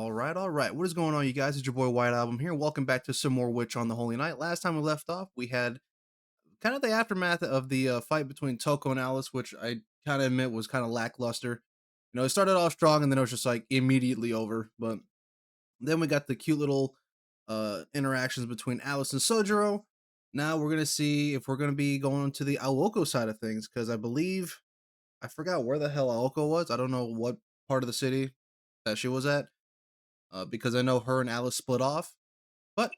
All right. What is going on, you guys? It's your boy White Album here. Welcome back to some more Witch on the Holy Night. Last time we left off, we had kind of the aftermath of the fight between Toko and Alice, which I kind of admit was kind of lackluster. It started off strong and then it was just like immediately over. But then we got the cute little interactions between Alice and Sojiro. Now we're gonna see if we're gonna be going to the Aoko side of things because I forgot where the hell Aoko was. I don't know what part of the city that she was at. Because I know her and Alice split off. But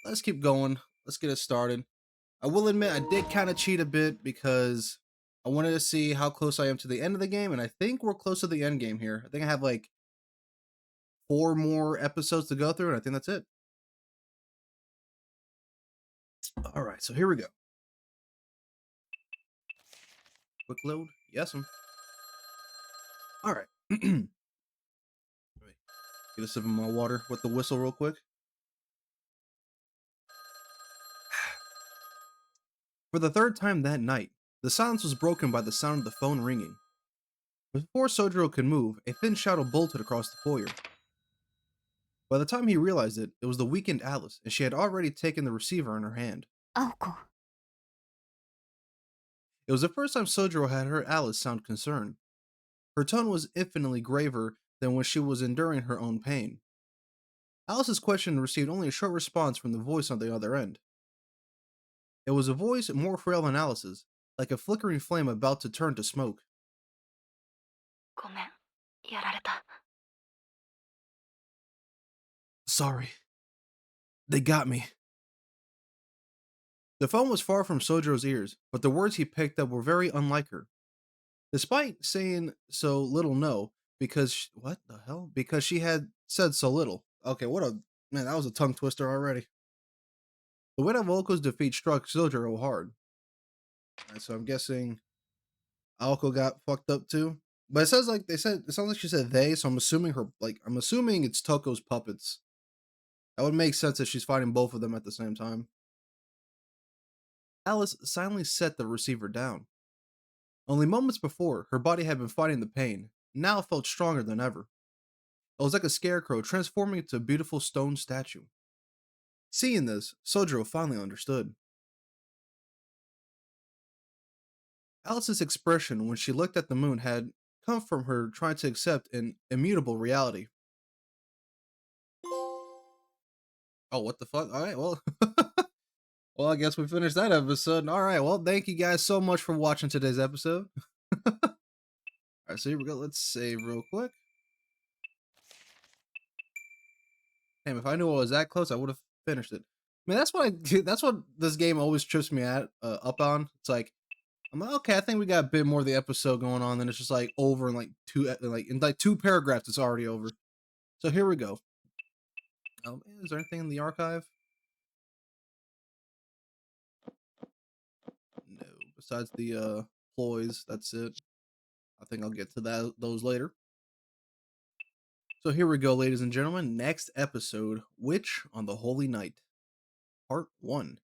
let's keep going. Let's get it started. I will admit I did kind of cheat a bit because I wanted to see how close I am to the end of the game, and I think we're close to the end game here. I think I have like 4 more episodes to go through, and I think that's it. All right, so here we go. Quick load. Yes, all right. Get a sip of my water with the whistle real quick. For the third time that night, the silence was broken by the sound of the phone ringing. Before Sojiro could move, a thin shadow bolted across the foyer. By the time he realized it, it was the weakened Alice, and she had already taken the receiver in her hand. Aoko. It was the first time Sojiro had heard Alice sound concerned. Her tone was infinitely graver than when she was enduring her own pain. Alice's question received only a short response from the voice on the other end. It was a voice more frail than Alice's, like a flickering flame about to turn to smoke. ごめん、やられた。 Sorry. They got me. The phone was far from Sojiro's ears, but the words he picked up were very unlike her. Despite saying so little no, what the hell? Because she had said so little. Okay, man, that was a tongue twister already. The weight of Aoko's defeat struck Sojiro hard. Alright, so I'm guessing Aoko got fucked up too. But it sounds like she said they, so I'm assuming it's Toko's puppets. That would make sense if she's fighting both of them at the same time. Alice silently set the receiver down. Only moments before, her body had been fighting the pain, now felt stronger than ever. It was like a scarecrow transforming into a beautiful stone statue. Seeing this, Sojiro finally understood. Alice's expression when she looked at the moon had come from her trying to accept an immutable reality. Oh, what the fuck? Alright, well. Well, I guess we finished that episode. Alright, well, thank you guys so much for watching today's episode. Alright, so here we go. Let's save real quick. Damn, if I knew I was that close, I would have finished it. I mean, that's what this game always trips me up on. It's like, I'm like, okay, I think we got a bit more of the episode going on, then it's just like over in like 2 paragraphs. It's already over. So here we go. Is there anything in the archive? No. Besides the ploys, that's it. I think I'll get to those later. So here we go, ladies and gentlemen. Next episode, Witch on the Holy Night, Part 1.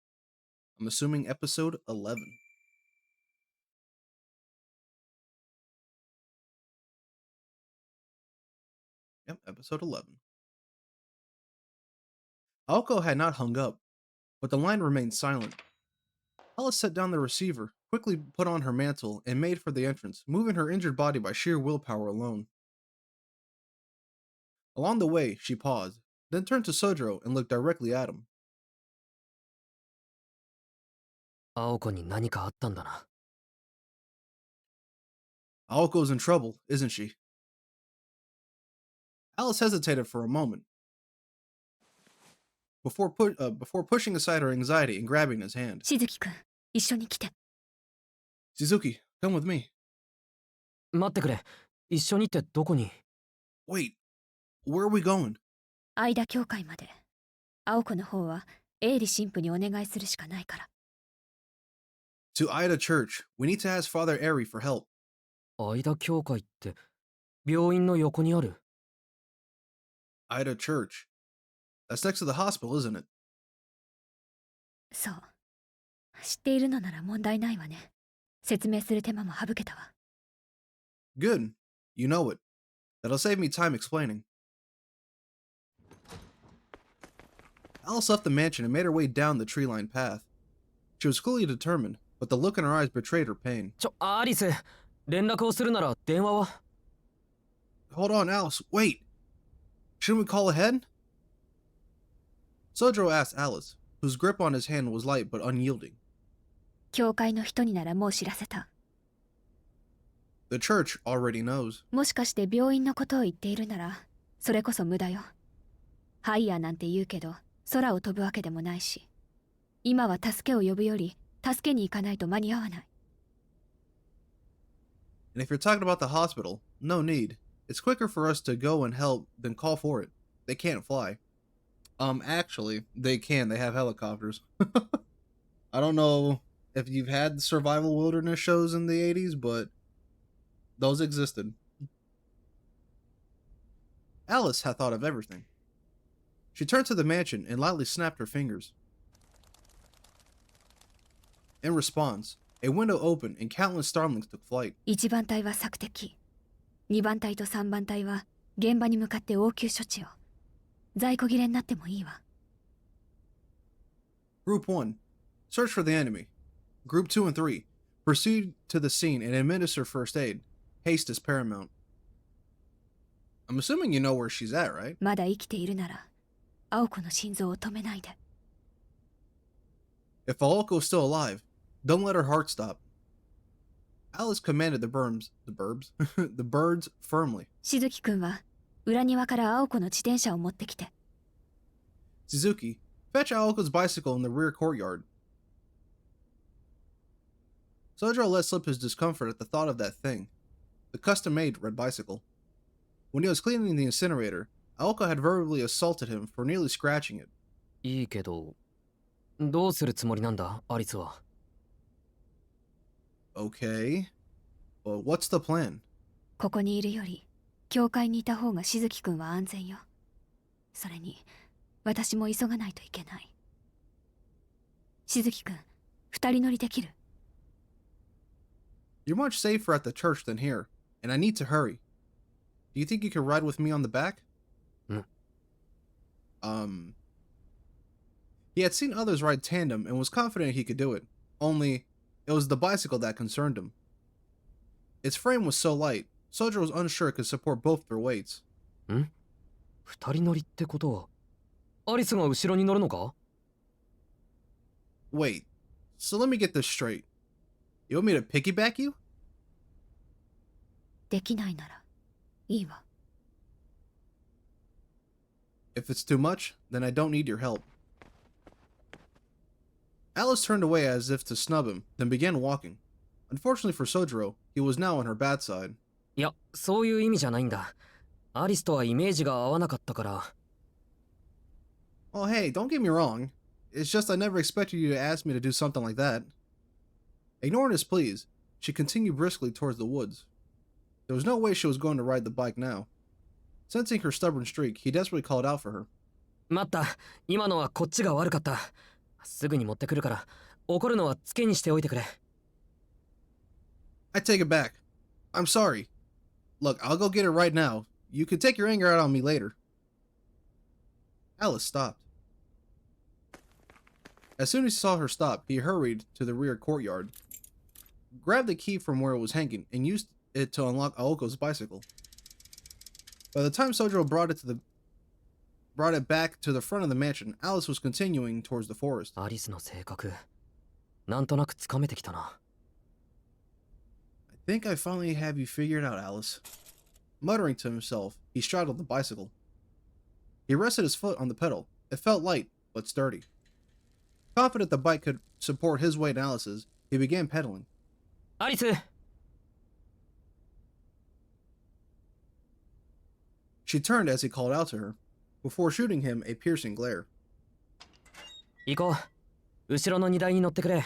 I'm assuming episode 11. Yep, episode 11. Aoko had not hung up, but the line remained silent. Alice set down the receiver, quickly put on her mantle, and made for the entrance, moving her injured body by sheer willpower alone. Along the way, she paused, then turned to Sojiro and looked directly at him. 青子に何かあったんだな。Aoko's in trouble, isn't she? Alice hesitated for a moment, before pushing aside her anxiety and grabbing his hand. しずきくん、一緒に来て。 Shizuki, come with me. 待ってくれ。一緒にってどこに？ Wait, where are we going? 相田教会まで。青子の方は営利神父にお願いするしかないから。 To Ida Church. We need to ask Father Airy for help. 相田教会って病院の横にある。Ida Church. That's next to the hospital, isn't it? そう。知っているのなら問題ないわね。説明する手間も省けたわ。 Good. You know it. That'll save me time explaining. Alice left the mansion and made her way down the tree-lined path. She was clearly determined, but the look in her eyes betrayed her pain. アリス、連絡をするなら電話は Hold on, Alice, wait! Shouldn't we call ahead? Sojiro asked Alice, whose grip on his hand was light but unyielding. 教会の人にならもう知らせた。The church already knows. もしかして病院のことを言っているなら、それこそ無駄よ。ハイヤーなんて言うけど、空を飛ぶわけでもないし、今は助けを呼ぶより、助けに行かないと間に合わない。And if you're talking about the hospital, no need. It's quicker for us to go and help than call for it. They can't fly. Actually, they can. They have helicopters. I don't know if you've had survival wilderness shows in the 80s, but those existed. Alice had thought of everything. She turned to the mansion and lightly snapped her fingers. In response, a window opened and countless starlings took flight. 1番隊は索敵。2番隊と3番隊は現場に向かって応急処置を。在庫切れになってもいいわ。Group 1. Search for the enemy. Group 2 and 3. Proceed to the scene and administer first aid. Haste is paramount. I'm assuming you know where she's at, right? まだ生きているなら、青子の心臓を止めないで。If Aoko is still alive, don't let her heart stop. Alice commanded the birds firmly. しずきくんは裏庭から青子の自転車を持ってきて。Suzuki, fetch Aoko's bicycle in the rear courtyard. Sojiro let slip his discomfort at the thought of that thing, the custom-made red bicycle. When he was cleaning the incinerator, Aoko had verbally assaulted him for nearly scratching it. いいけど、どうするつもりなんだ、アリスは。Okay, but what's the plan? ここにいるより、教会にいた方がしずきくんは安全よ。それに、私も急がないといけない。しずきくん、二人乗りできる？ You're much safer at the church than here, and I need to hurry. Do you think you could ride with me on the back? He had seen others ride tandem and was confident he could do it. Only, it was the bicycle that concerned him. Its frame was so light, Sojiro was unsure it could support both their weights. 二人乗りってことは、アリスが後ろに乗るのか？ Wait, so let me get this straight. You want me to piggyback you? できないなら、いいわ。If it's too much, then I don't need your help. Alice turned away as if to snub him, then began walking. Unfortunately for Sojiro, he was now on her bad side. いや、そういう意味じゃないんだ。アリスとはイメージが合わなかったから。Oh hey, don't get me wrong. It's just I never expected you to ask me to do something like that. Ignoring his pleas, she continued briskly towards the woods. There was no way she was going to ride the bike now. Sensing her stubborn streak, he desperately called out for her. 待った、今のはこっちが悪かった。すぐに持ってくるから、怒るのはつけにしておいてくれ。I take it back. I'm sorry. Look, I'll go get it right now. You can take your anger out on me later. Alice stopped. As soon as he saw her stop, he hurried to the rear courtyard, grabbed the key from where it was hanging, and used it to unlock Aoko's bicycle. By the time Sojiro brought it back to the front of the mansion, Alice was continuing towards the forest. アリスの性格、なんとなくつかめてきたな。I think I finally have you figured out, Alice. Muttering to himself, he straddled the bicycle. He rested his foot on the pedal. It felt light, but sturdy. Confident the bike could support his weight and Alice's, he began pedaling. アリス、 She turned as he called out to her, before shooting him a piercing glare. 行こう。後ろの荷台に乗ってくれ。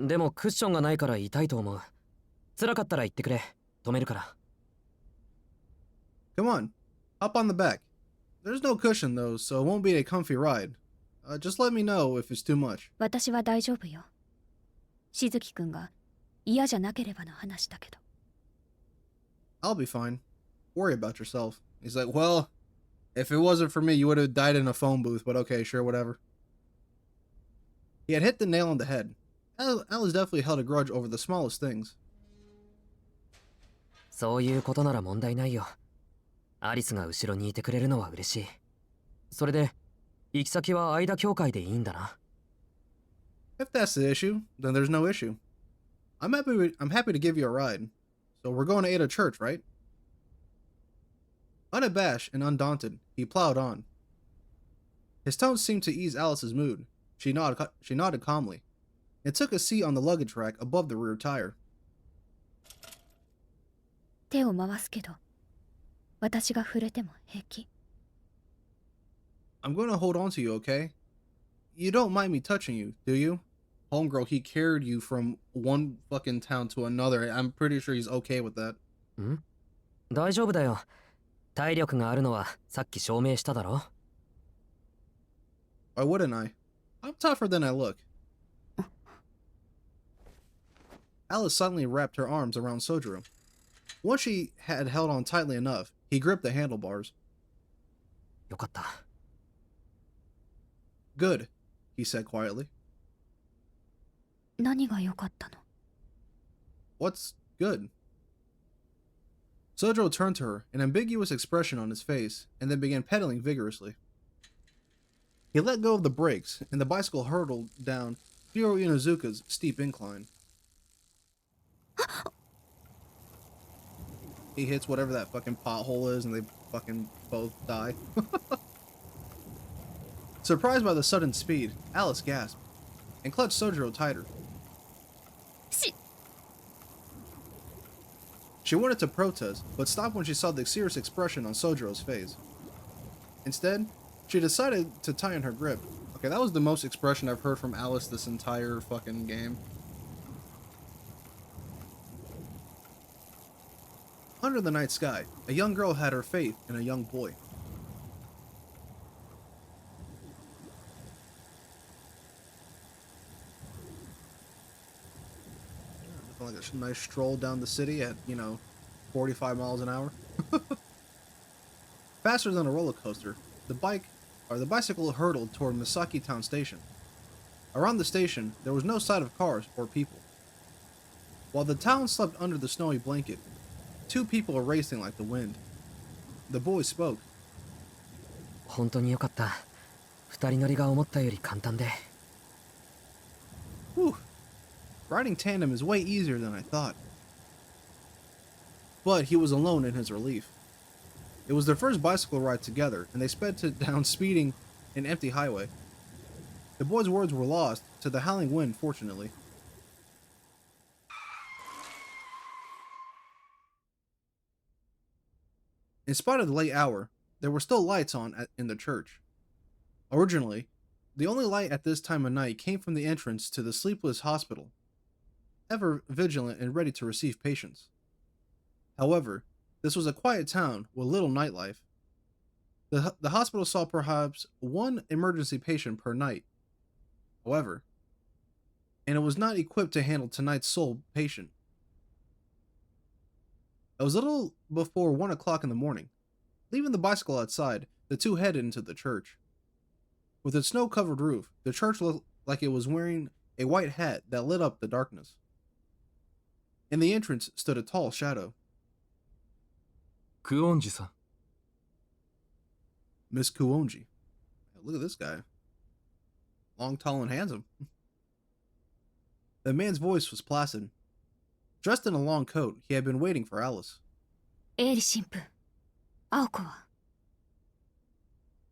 でもクッションがないから痛いと思う。辛かったら言ってくれ。止めるから。Come on, hop on the back. There's no cushion though, so it won't be a comfy ride. Just let me know if it's too much. 私は大丈夫よ。しずきくんが嫌じゃなければの話だけど。I'll be fine. Worry about yourself. He's like, well, If it wasn't for me, you would have died in a phone booth, but okay, sure, whatever. He had hit the nail on the head. Alice definitely held a grudge over the smallest things. そういうことなら問題ないよ。アリスが後ろにいてくれるのは嬉しい。それで、行き先は間教会でいいんだな。If that's the issue, then there's no issue. I'm happy to give you a ride. So we're going to Ada Church, right? Unabashed and undaunted, he plowed on. His tone seemed to ease Alice's mood. She nodded calmly, and took a seat on the luggage rack above the rear tire. 手を回すけど、私が触れても平気。I'm going to hold on to you, okay? You don't mind me touching you, do you? Homegirl, he carried you from one fucking town to another. I'm pretty sure he's okay with that. ん？大丈夫だよ。体力があるのはさっき証明しただろ。Why wouldn't I? I'm tougher than I look. Alice suddenly wrapped her arms around Sojiro. Once she had held on tightly enough, he gripped the handlebars. よかった。Good, he said quietly. 何が良かったの？ What's good? Sojiro turned to her, an ambiguous expression on his face, and then began pedaling vigorously. He let go of the brakes, and the bicycle hurtled down Hiro Inuzuka's steep incline. He hits whatever that fucking pothole is, and they fucking both die. Surprised by the sudden speed, Alice gasped, and clutched Sojiro tighter. She wanted to protest, but stopped when she saw the serious expression on Sojiro's face. Instead, she decided to tighten her grip. Okay, that was the most expression I've heard from Alice this entire fucking game. Under the night sky, a young girl had her faith in a young boy. Like a nice stroll down the city at, 45 miles an hour. Faster than a roller coaster, the bicycle hurtled toward Misaki Town Station. Around the station, there was no sight of cars or people. While the town slept under the snowy blanket, two people were racing like the wind. The boy spoke. 本当によかった。二人乗りが思ったより簡単で。Whew. Riding tandem is way easier than I thought. But he was alone in his relief. It was their first bicycle ride together, and they sped down speeding an empty highway. The boy's words were lost to the howling wind, fortunately. In spite of the late hour, there were still lights on in the church. Originally, the only light at this time of night came from the entrance to the sleepless hospital, ever vigilant and ready to receive patients. However, this was a quiet town with little nightlife. The hospital saw perhaps one emergency patient per night. However, and it was not equipped to handle tonight's sole patient. It was a little before 1 o'clock in the morning. Leaving the bicycle outside, the two headed into the church. With its snow-covered roof, the church looked like it was wearing a white hat that lit up the darkness. In the entrance stood a tall shadow. クオンジさん。 Miss Kuonji. Look at this guy. Long, tall, and handsome. The man's voice was placid. Dressed in a long coat, he had been waiting for Alice. エイリ神父、青子は？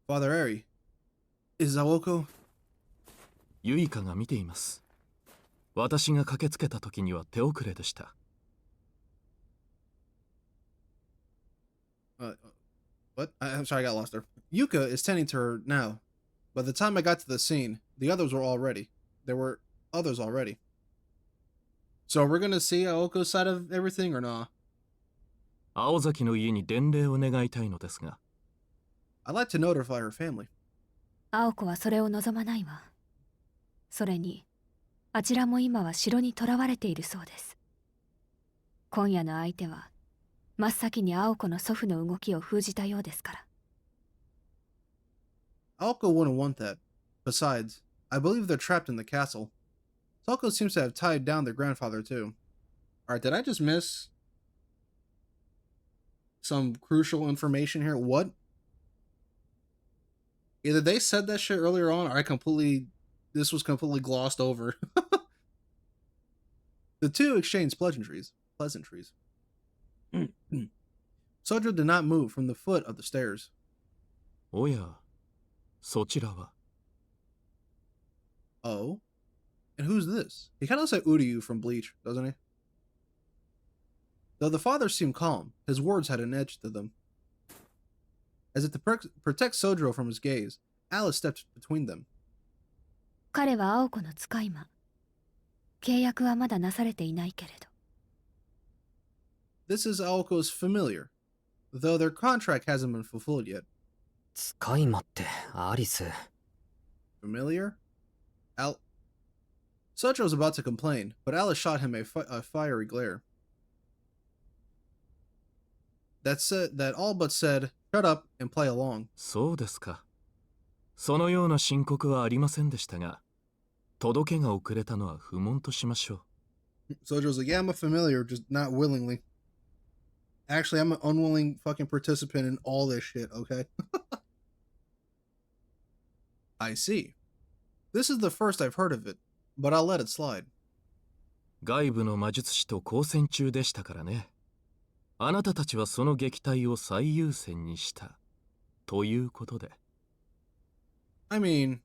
Father Eri, is Aoko? ユイカが見ています。私が駆けつけた時には手遅れでした。What? I'm sorry, I got lost there. Yuka is tending to her now. By the time I got to the scene, the others were already. There were others already. So we're gonna see Aoko's side of everything or not? 青崎の家に伝令を願いたいのですが。I'd like to notify her family. 青子はそれを望まないわ。それに、あちらも今は城に囚われているそうです。今夜の相手は、真っ先に青子の祖父の動きを封じたようですから。Aoko wouldn't want that. Besides, I believe they're trapped in the castle. Toko seems to have tied down their grandfather too. Alright, did I just miss some crucial information here? What? Either they said that shit earlier on, or this was completely glossed over. The two exchanged pleasantries. Sojiro did not move from the foot of the stairs. おや、そちらは。Oh? And who's this? He kind of looks like Uryu from Bleach, doesn't he? Though the father seemed calm, his words had an edge to them. As if to protect Sojiro from his gaze, Alice stepped between them. 彼は青子の使い魔。契約はまだなされていないけれど。This is Aoko's familiar, though their contract hasn't been fulfilled yet. 使い魔ってアリス。Familiar? Sojiro was about to complain, but Alice shot him a fiery glare. That all but said, "Shut up and play along." そうですか。そのような申告はありませんでしたが、届けが遅れたのは不問としましょう。Sojo's like, yeah, I'm a familiar, just not willingly. Actually, I'm an unwilling fucking participant in all this shit, okay? I see. This is the first I've heard of it, but I'll let it slide. 外部の魔術師と交戦中でしたからね。あなたたちはその撃退を最優先にした。ということで。I mean,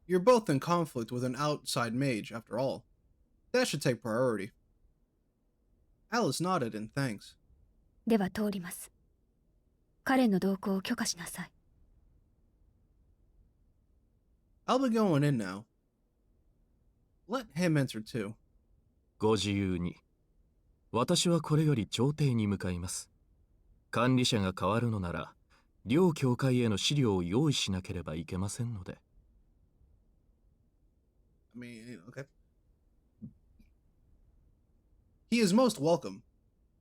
you're both in conflict with an outside mage, after all. That should take priority. Alice nodded in thanks. では通ります。彼の同行を許可しなさい。I'll be going in now. Let him enter too. ご自由に。私はこれより朝廷に向かいます。管理者が変わるのなら、両教会への資料を用意しなければいけませんので。I mean, okay. He is most welcome.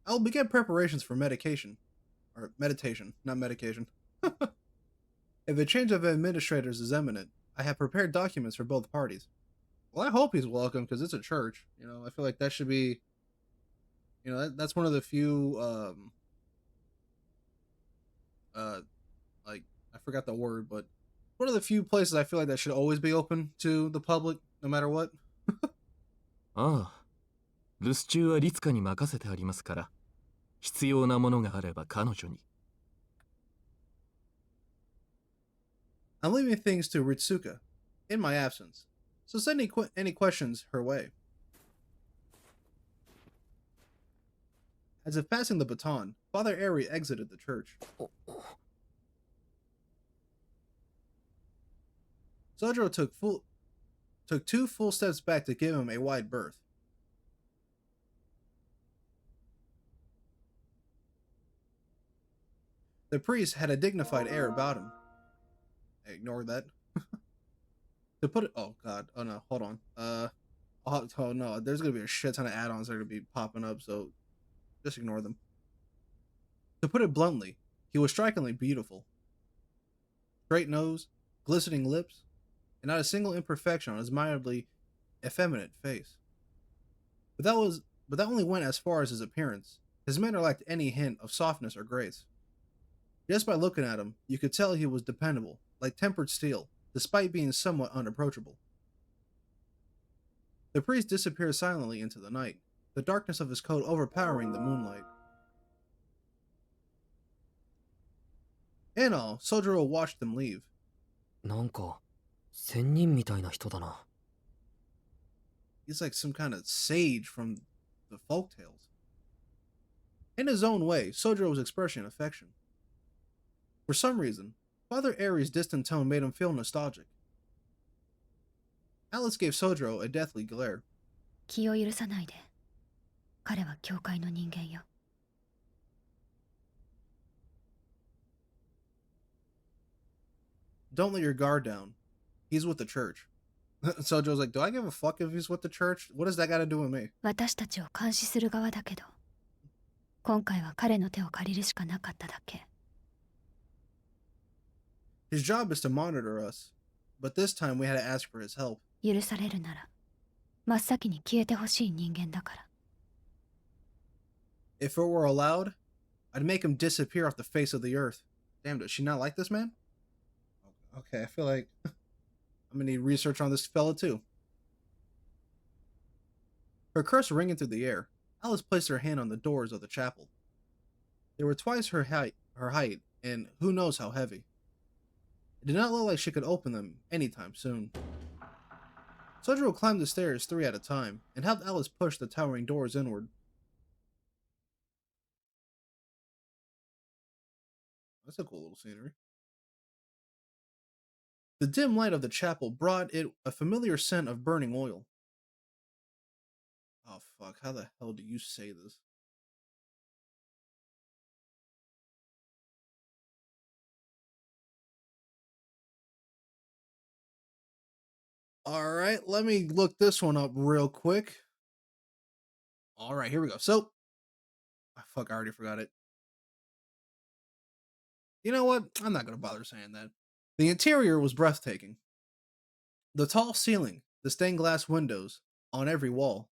I'll begin preparations for medication. Or meditation, not medication. If a change of administrators is imminent, I have prepared documents for both parties. Well, I hope he's welcome, because it's a church. You know, I feel like that should be... You know, that's one of the few... like, I forgot the word, but... One of the few places I feel like that should always be open to the public, no matter what. ああ。留守中は律香に任せてありますから、必要なものがあれば彼女に。I'm leaving things to Ritsuka, in my absence, so send any questions her way. As if passing the baton, Father Aerie exited the church. Sojiro took 2 full steps back to give him a wide berth. The priest had a dignified air about him. Ignore that. To put it, oh god, oh no, hold on. Oh no, there's gonna be a shit ton of add-ons that are gonna be popping up, so just ignore them. To put it bluntly, he was strikingly beautiful. Straight nose, glistening lips, and not a single imperfection on his mildly effeminate face. But that only went as far as his appearance. His manner lacked any hint of softness or grace. Just by looking at him, you could tell he was dependable, like tempered steel, despite being somewhat unapproachable. The priest disappeared silently into the night, the darkness of his coat overpowering the moonlight. In all, Sojiro watched them leave. なんか仙人みたいな人だな。 He's like some kind of sage from the folktales. In his own way, Sojiro was expressing affection. For some reason, Father Aerie's distant tone made him feel nostalgic. Alice gave Sojiro a deathly glare. 気を許さないで。彼は教会の人間よ。Don't let your guard down. He's with the church. Sojo's like, do I give a fuck if he's with the church? What does that got to do with me? 私たちを監視する側だけど、今回は彼の手を借りるしかなかっただけ。His job is to monitor us. but this time we had to ask for his help. 許されるなら真っ先に消えてほしい人間だから。 If it were allowed, I'd make him disappear off the face of the earth. Damn, does she not like this man? Okay, I feel like I'm gonna need research on this fella too. Her curse ringing through the air, Alice placed her hand on the doors of the chapel. They were twice her height, and who knows how heavy. It did not look like she could open them anytime soon. Sojiro climbed the stairs 3 at a time, and helped Alice push the towering doors inward. That's a cool little scenery. The dim light of the chapel brought it a familiar scent of burning oil. Oh fuck, how the hell do you say this? Alright, let me look this one up real quick. Alright, here we go. So, fuck, I already forgot it. You know what? I'm not gonna bother saying that. The interior was breathtaking. The tall ceiling, the stained glass windows, on every wall.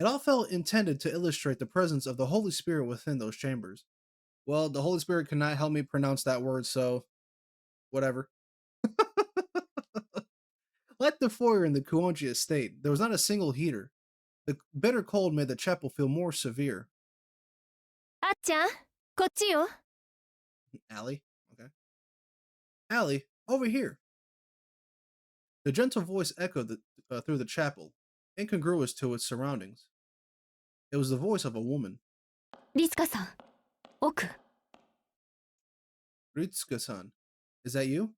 It all felt intended to illustrate the presence of the Holy Spirit within those chambers. Well, the Holy Spirit could not help me pronounce that word, so whatever. Like the foyer in the Kuonji estate, there was not a single heater. The bitter cold made the chapel feel more severe. あっちゃん、こっちよ。 Allie? Okay. Allie, over here. The gentle voice echoed through the chapel, incongruous to its surroundings. It was the voice of a woman. リツカさん、奥。 Ritsuka-san, is that you?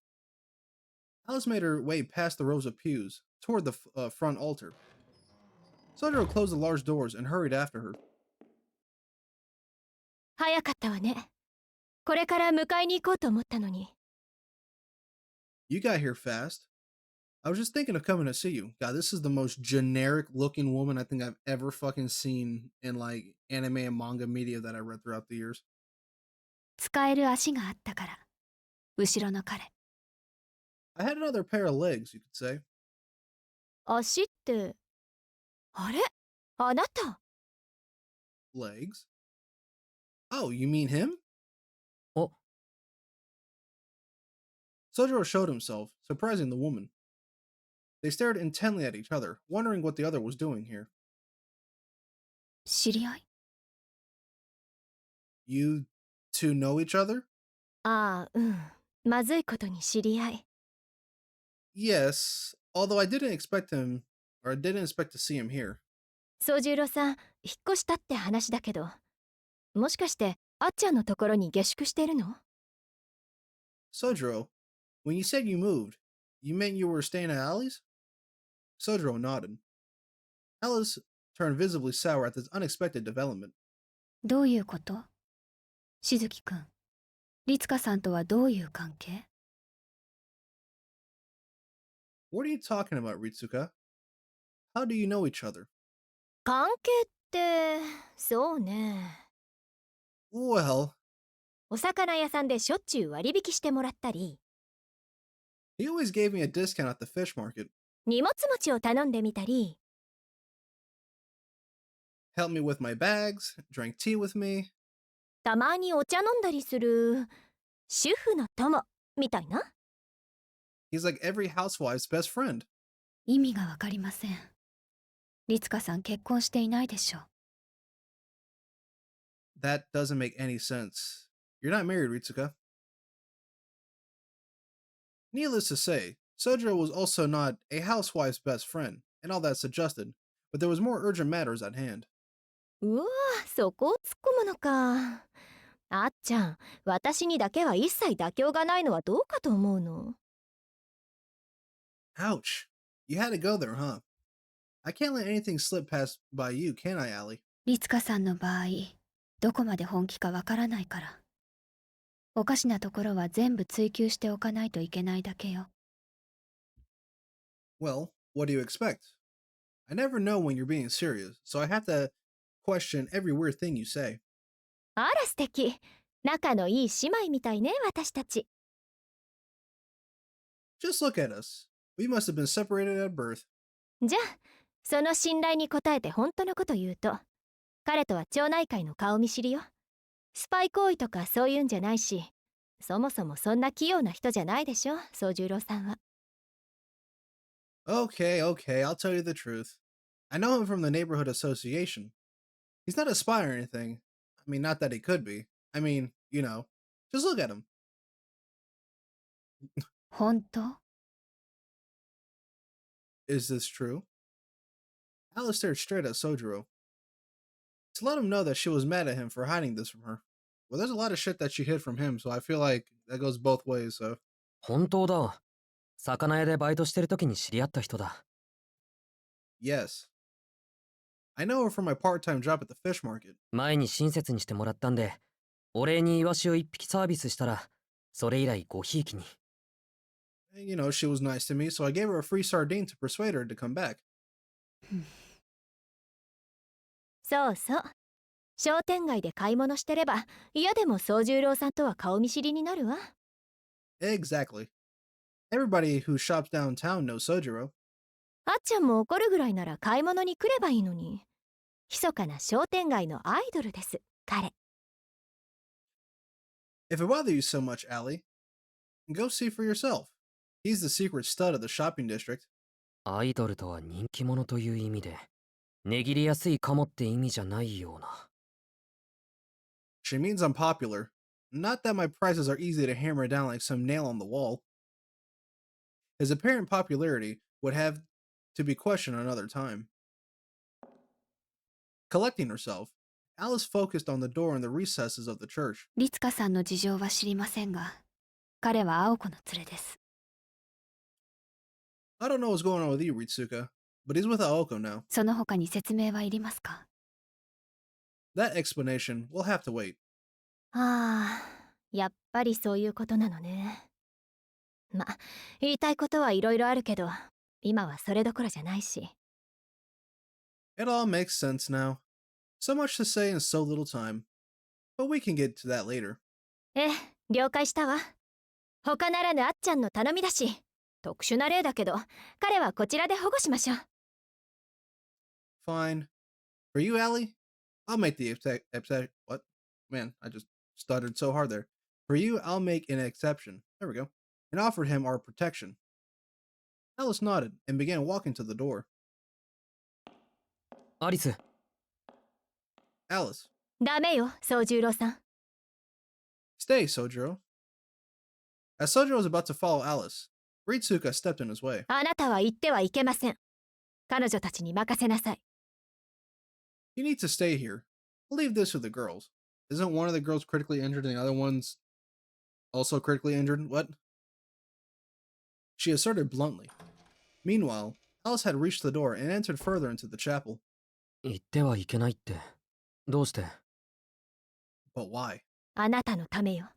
Alice made her way past the rows of pews, toward the front altar. Sojiro closed the large doors and hurried after her. 早かったわね。これから迎えに行こうと思ったのに。 You got here fast. I was just thinking of coming to see you. God, this is the most generic looking woman I think I've ever fucking seen in like anime and manga media that I read throughout the years. 使える足があったから。後ろの彼。 I had another pair of legs, you could say. 足って。あれ、あなた。 Legs? Oh, you mean him? Oh. Sojiro showed himself, surprising the woman. They stared intently at each other, wondering what the other was doing here. 知り合い。 You two know each other? ああ、うん。まずいことに知り合い。 Yes, although I didn't expect to see him here. 宗十郎さん、引っ越したって話だけど、もしかしてあっちゃんのところに下宿してるの？ Sojiro, when you said you moved, you meant you were staying at Allie's? Sojiro nodded. Alice turned visibly sour at this unexpected development. どういうこと？しずきくん、リツカさんとはどういう関係？ What are you talking about, Ritsuka? How do you know each other? 関係って、そうね。 Well, お魚屋さんでしょっちゅう割引してもらったり、 he always gave me a discount at the fish market. 荷物持ちを頼んでみたり、 Helped me with my bags, drank tea with me. たまにお茶飲んだりする、主婦の友みたいな。 He's like every housewife's best friend. 意味がわかりません。リツカさん結婚していないでしょ。 That doesn't make any sense. You're not married, Ritsuka. Needless to say, Sojiro was also not a housewife's best friend, and all that suggested, but there was more urgent matters at hand. うわぁ、そこを突っ込むのか。あっちゃん、私にだけは一切妥協がないのはどうかと思うの。 Ouch. You had to go there, huh? I can't let anything slip past by you, can I, Allie? リツカさんの場合、どこまで本気かわからないから。おかしなところは全部追求しておかないといけないだけよ。 Well, what do you expect? I never know when you're being serious, so I have to question every weird thing you say. あら素敵。仲のいい姉妹みたいね、私たち。Just look at us. We must have been separated at birth. じゃあ、その信頼に応えて本当のこと言うと、彼とは町内会の顔見知りよ。スパイ行為とかそういうんじゃないし、そもそもそんな器用な人じゃないでしょ、宗十郎さんは。Okay, I'll tell you the truth. I know him from the neighborhood association. He's not a spy or anything. I mean, not that he could be. I mean, just look at him. 本当？ Is this true? Alice stared straight at Sojiro. To let him know that she was mad at him for hiding this from her. Well, there's a lot of shit that she hid from him, so I feel like that goes both ways, so. 本当だ。魚屋でバイトしてる時に知り合った人だ。Yes. I know her from my part-time job at the fish market. 前に親切にしてもらったんで、お礼にイワシを一匹サービスしたら、それ以来ごひいきに。And, she was nice to me, so I gave her a free sardine to persuade her to come back. そうそう。商店街で買い物してれば、嫌でも宗十郎さんとは顔見知りになるわ。Exactly. Everybody who shops downtown knows Sojiro. あっちゃんも怒るぐらいなら買い物に来ればいいのに。密かな商店街のアイドルです、彼。If it bothers you so much, Allie, go see for yourself. He's the secret stud of the shopping district. アイドルとは人気者という意味で、値切りやすいかもって意味じゃないような。She means I'm popular. Not that my prices are easy to hammer down like some nail on the wall. His apparent popularity would have to be questioned another time. Collecting herself, Alice focused on the door in the recesses of the church. 律香さんの事情は知りませんが、彼は青子の連れです。I don't know what's going on with you, Ritsuka, but he's with Aoko now. その他に説明はいりますか？ That explanation will have to wait. ああ、やっぱりそういうことなのね。ま、言いたいことはいろいろあるけど、今はそれどころじゃないし。It all makes sense now. So much to say in so little time. But we can get to that later. ええ、了解したわ。他ならぬあっちゃんの頼みだし、特殊な例だけど、彼はこちらで保護しましょう。Fine. For you, Allie, I'll make the what? Man, I just stuttered so hard there. For you, I'll make an exception. There we go. And offered him our protection. Alice nodded and began walking to the door. アリス。Alice. ダメよ、宗十郎さん。Stay, Sojiro. As Sojiro was about to follow Alice, Ritsuka stepped in his way. あなたは行ってはいけません。彼女たちに任せなさい。You need to stay here. I'll leave this with the girls. Isn't one of the girls critically injured and the other one's also critically injured? What? She asserted bluntly. Meanwhile, Alice had reached the door and entered further into the chapel. 行ってはいけないって。どうして？ But why? あなたのためよ。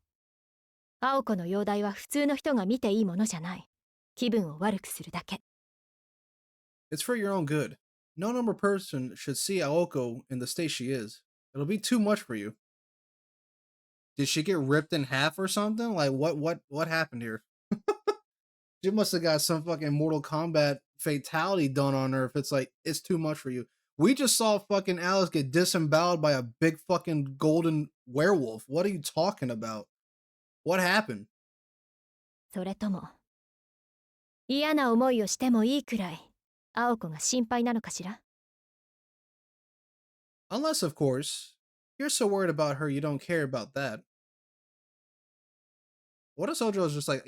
青子の容体は普通の人が見ていいものじゃない。気分を悪くするだけ。It's for your own good. No number person should see Aoko in the state she is. It'll be too much for you. Did she get ripped in half or something? Like what happened here? She must have got some fucking Mortal Kombat fatality done on her if it's like it's too much for you. We just saw fucking Alice get disemboweled by a big fucking golden werewolf. What are you talking about? What happened? それとも、嫌な思いをしてもいいくらい、青子が心配なのかしら？ Unless, of course, you're so worried about her you don't care about that. What if Sojo is just like,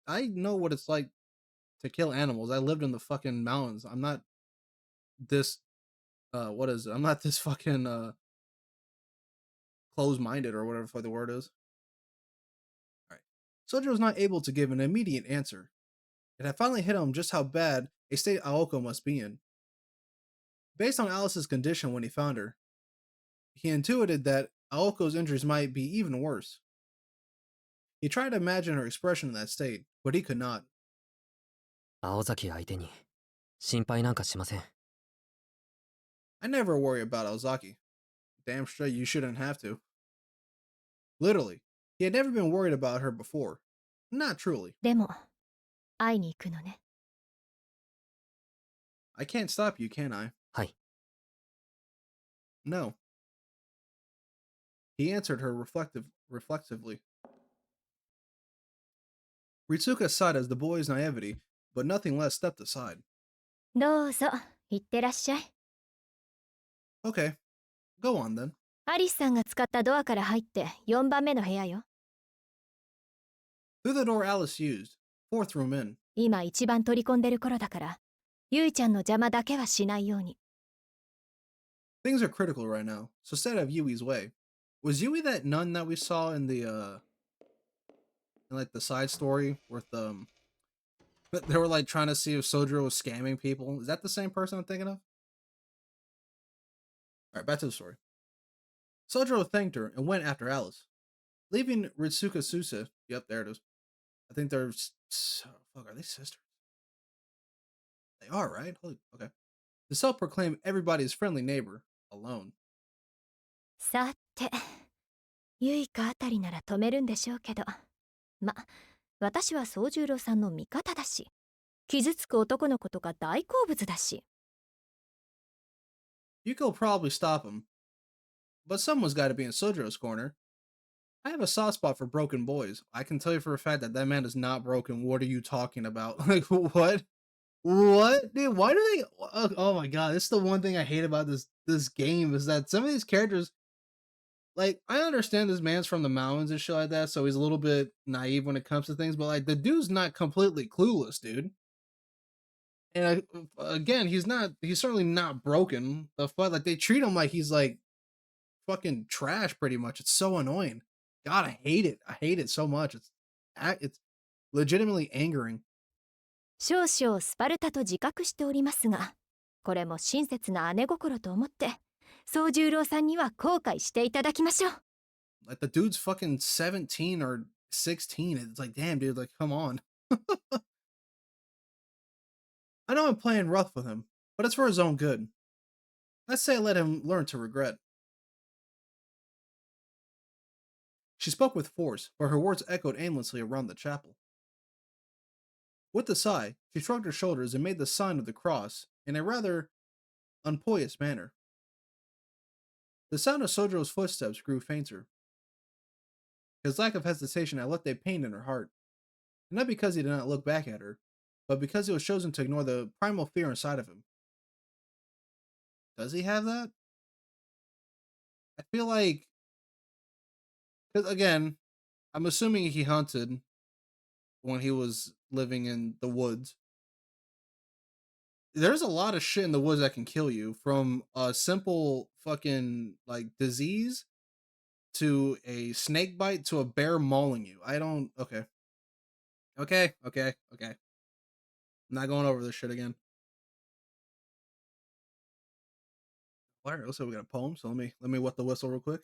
I know what it's like to kill animals. I lived in the fucking mountains. I'm not this, what is it? I'm not this fucking, closed-minded or whatever the fuck the word is. Alright. Sojo was not able to give an immediate answer. It had finally hit him just how bad a state Aoko must be in. Based on Alice's condition when he found her, he intuited that Aoko's injuries might be even worse. He tried to imagine her expression in that state, but he could not. 青崎相手に心配なんかしません。I never worry about Ozaki. Damn straight you shouldn't have to. Literally, he had never been worried about her before. Not truly. でも、会いに行くのね。I can't stop you, can I? はい。 No. He answered her reflectively. Ritsuka sighed as the boy's naivety, but nothing less stepped aside. どうぞ、行ってらっしゃい。Okay, go on then. アリスさんが使ったドアから入って4番目の部屋よ。Through the door Alice used, fourth room in. 今一番取り込んでる頃だから、ゆいちゃんの邪魔だけはしないように。Things are critical right now, so stay out of Yui's way. Was Yui that nun that we saw in the in like the side story with they were like trying to see if Sojiro was scamming people? Is that the same person I'm thinking of? Alright, back to the story. Sojiro thanked her and went after Alice, leaving Ritsuka Susa. Yep, there it is. I think they're fuck, are they sisters? They are, right? Holy, okay. The self-proclaimed everybody's friendly neighbor alone. さて、ゆいかあたりなら止めるんでしょうけど。ま、私は宗十郎さんの味方だし、傷つく男の子とか大好物だし。Yuko will probably stop him, but someone's got to be in Sojiro's corner. I have a soft spot for broken boys. I can tell you for a fact that that man is not broken. What are you talking about? Like, what? What? Dude, why do they... Oh my god, this is the one thing I hate about this game, is that some of these characters... Like, I understand this man's from the mountains and shit like that, so he's a little bit naive when it comes to things, but, like, the dude's not completely clueless, dude. And, again, he's certainly not broken. The fuck? Like, they treat him like he's, like, fucking trash, pretty much. It's so annoying. God, I hate it. I hate it so much. It's legitimately angering. 少々スパルタと自覚しておりますが、これも親切な姉心と思って、宗十郎さんには後悔していただきましょう。Like, the dude's fucking 17 or 16. It's like, damn, dude, like, come on. I know I'm playing rough with him, but it's for his own good. I say let him learn to regret. She spoke with force, but her words echoed aimlessly around the chapel. With a sigh, she shrugged her shoulders and made the sign of the cross in a rather unpoised manner. The sound of Sojiro's footsteps grew fainter. His lack of hesitation had left a pain in her heart, and not because he did not look back at her, but because he was chosen to ignore the primal fear inside of him. Does he have that? I feel like... Because, again, I'm assuming he hunted when he was living in the woods. There's a lot of shit in the woods that can kill you, from a simple fucking, like, disease to a snake bite to a bear mauling you. I don't... Okay. Okay. I'm not going over this shit again. Alright, let's say we got a poem, so let me wet the whistle real quick.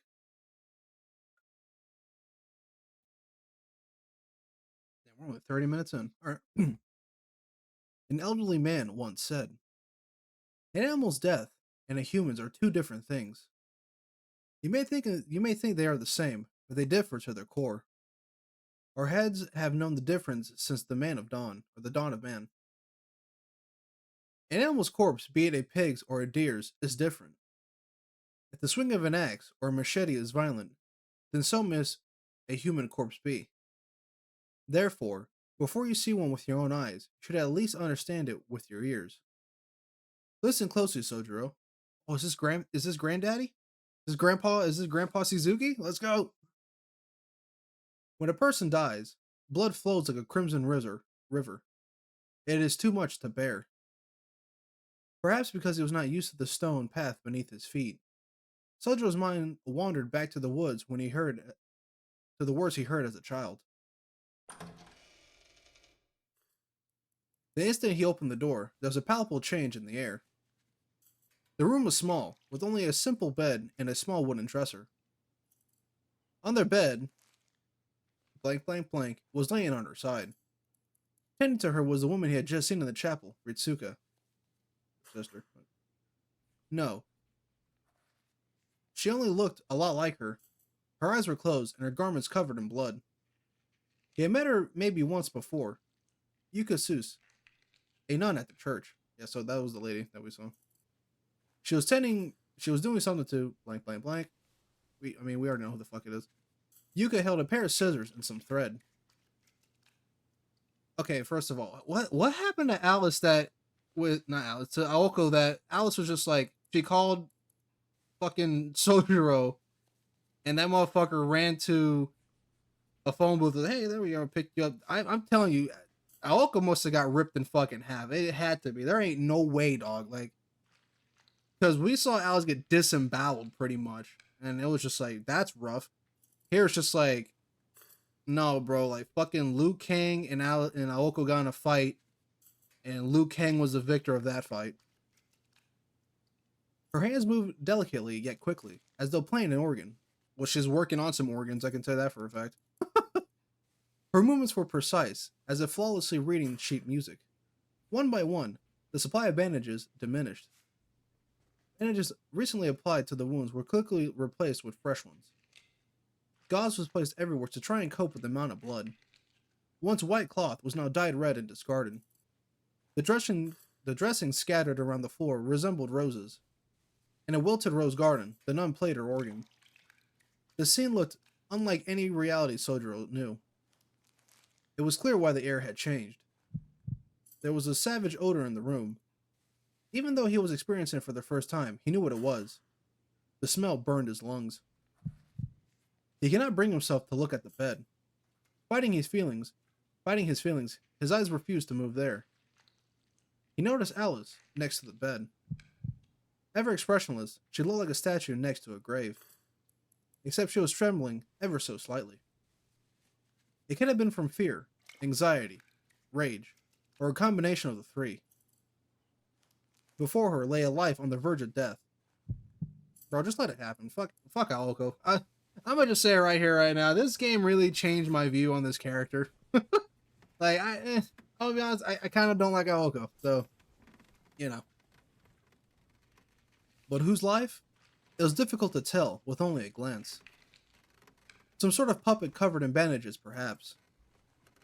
Yeah, we're only 30 minutes in. Alright. An elderly man once said, "An animal's death and a human's are two different things. You may think they are the same, but they differ to their core. Our heads have known the difference since the man of dawn, or the dawn of man. An animal's corpse, be it a pig's or a deer's, is different. If the swing of an axe or a machete is violent, then so must a human corpse be. Therefore, before you see one with your own eyes, you should at least understand it with your ears. Listen closely, Sojiro. Oh, is this granddaddy? Is this Grandpa Suzuki? Let's go. When a person dies, blood flows like a crimson river. It is too much to bear. Perhaps because he was not used to the stone path beneath his feet, Sojiro's mind wandered back to the woods when to the words he heard as a child. The instant he opened the door, there was a palpable change in the air. The room was small, with only a simple bed and a small wooden dresser. On their bed, was laying on her side. Tending to her was the woman he had just seen in the chapel, Ritsuka. Sister. No. She only looked a lot like her. Her eyes were closed and her garments covered in blood. He had met her maybe once before. Yuka Seuss, a nun at the church. Yeah, so that was the lady that we saw. She was doing something to blank, blank, blank. We already know who the fuck it is. Yuka held a pair of scissors and some thread. Okay, first of all, what happened to Alice that with not Alice to Aoko that Alice was just like she called fucking Sojiro and that motherfucker ran to a phone booth and hey, there we go, pick you up. I'm telling you, Aoko must have got ripped in fucking half. It had to be. There ain't no way, dog. Like, because we saw Alice get disemboweled pretty much, and it was just like that's rough. Here it's just like, no, bro, like fucking Liu Kang and Aoko got in a fight, and Liu Kang was the victor of that fight. Her hands moved delicately yet quickly, as though playing an organ. Well, she's working on some organs, I can tell that for a fact. Her movements were precise, as if flawlessly reading sheet music. One by one, the supply of bandages diminished. Bandages recently applied to the wounds were quickly replaced with fresh ones. Gauze was placed everywhere to try and cope with the amount of blood. Once white cloth was now dyed red and discarded. The dressing scattered around the floor resembled roses. In a wilted rose garden, the nun played her organ. The scene looked unlike any reality Sojiro knew. It was clear why the air had changed. There was a savage odor in the room. Even though he was experiencing it for the first time, he knew what it was. The smell burned his lungs. He could not bring himself to look at the bed. Fighting his feelings, his eyes refused to move there. He noticed Alice next to the bed. Ever expressionless, she looked like a statue next to a grave. Except she was trembling ever so slightly. It could have been from fear, anxiety, rage, or a combination of the three. Before her lay a life on the verge of death. Bro, just let it happen. Fuck Aoko. I'm gonna just say it right here, right now. This game really changed my view on this character. Like, I'll be honest, I kind of don't like Aoko, so, you know. But whose life? It was difficult to tell with only a glance. Some sort of puppet covered in bandages, perhaps.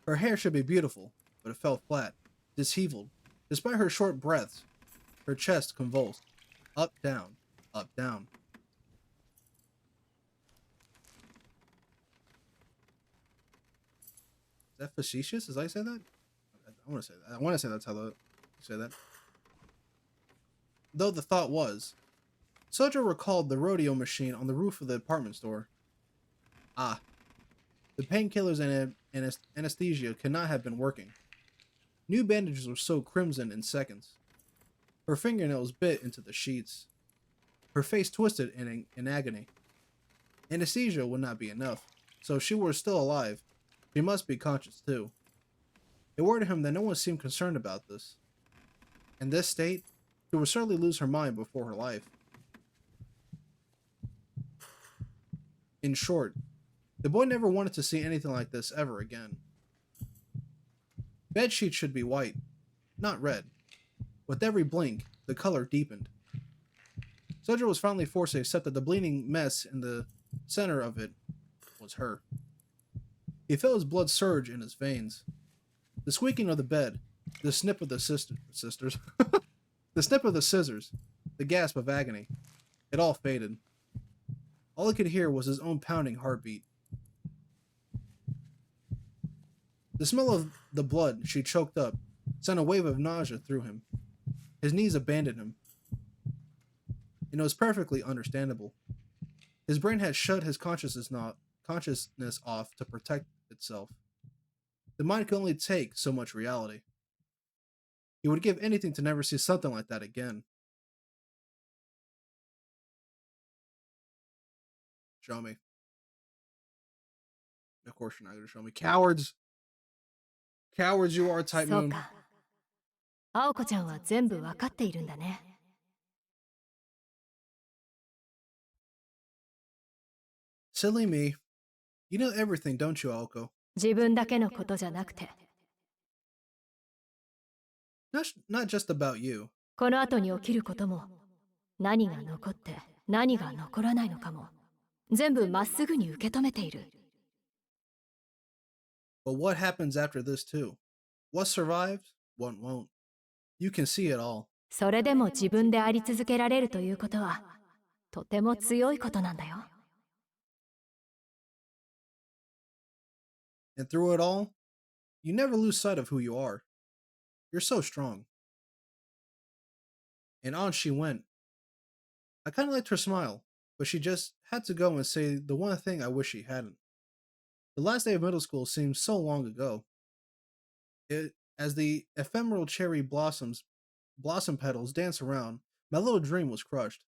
Her hair should be beautiful, but it fell flat, disheveled. Despite her short breaths, her chest convulsed. Up, down, up, down. Is that facetious? As I say that? I want to say that. I want to say that's how you say that. Though the thought was, Sojo recalled the rodeo machine on the roof of the department store. Ah, the painkillers and anesthesia could not have been working. New bandages were so crimson in seconds. Her fingernails bit into the sheets. Her face twisted in agony. Anesthesia would not be enough, so if she were still alive, she must be conscious too. It worried him that no one seemed concerned about this. In this state, she would certainly lose her mind before her life. In short, the boy never wanted to see anything like this ever again. Bed sheets should be white, not red. With every blink, the color deepened. Sojo was finally forced to accept that the bleeding mess in the center of it was her. He felt his blood surge in his veins. The squeaking of the bed, the snip of the scissors, the gasp of agony, it all faded. All he could hear was his own pounding heartbeat. The smell of the blood she choked up sent a wave of nausea through him. His knees abandoned him. And it was perfectly understandable. His brain had shut his consciousness off to protect itself. The mind could only take so much reality. He would give anything to never see something like that again. Show me. Of course you're not going to show me. Cowards! Cowards you are, そう TYPEMOON. か。青子ちゃんは全部わかっているんだね。Silly me. You know everything, don't you, Aoko? 自分だけのことじゃなくて、 Not just about you. この後に起きることも、何が残って何が残らないのかも、全部まっすぐに受け止めている。 But what happens after this, too? What survives, what won't. You can see it all. それでも自分であり続けられるということはとても強いことなんだよ。 And through it all, you never lose sight of who you are. You're so strong. And on she went. I kind of liked her smile, but she just had to go and say the one thing I wish she hadn't. The last day of middle school seemed so long ago. As the ephemeral cherry blossom petals danced around, my little dream was crushed.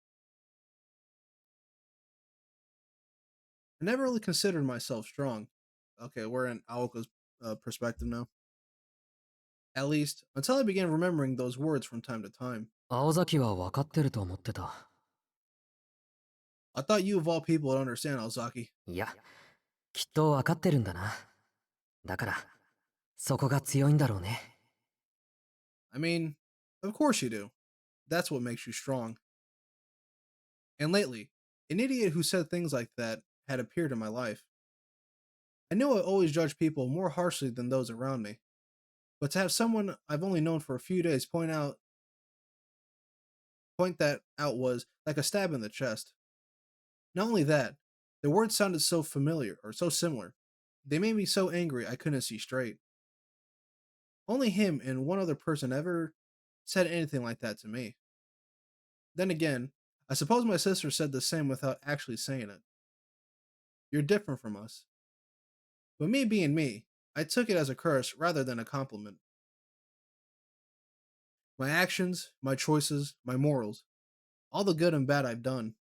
I never really considered myself strong. Okay, we're in Aoka's perspective now. At least, until I began remembering those words from time to time. 青崎は分かってると思ってた。 I thought you of all people would understand, Aozaki. いや、きっと分かってるんだな。だから、そこが強いんだろうね。I mean, of course you do. That's what makes you strong. And lately, an idiot who said things like that had appeared in my life. I knew I always judged people more harshly than those around me. But to have someone I've only known for a few days point that out was like a stab in the chest. Not only that, the words sounded so familiar or so similar. They made me so angry I couldn't see straight. Only him and one other person ever said anything like that to me. Then again, I suppose my sister said the same without actually saying it. You're different from us. But me being me, I took it as a curse rather than a compliment. My actions, my choices, my morals, all the good and bad I've done.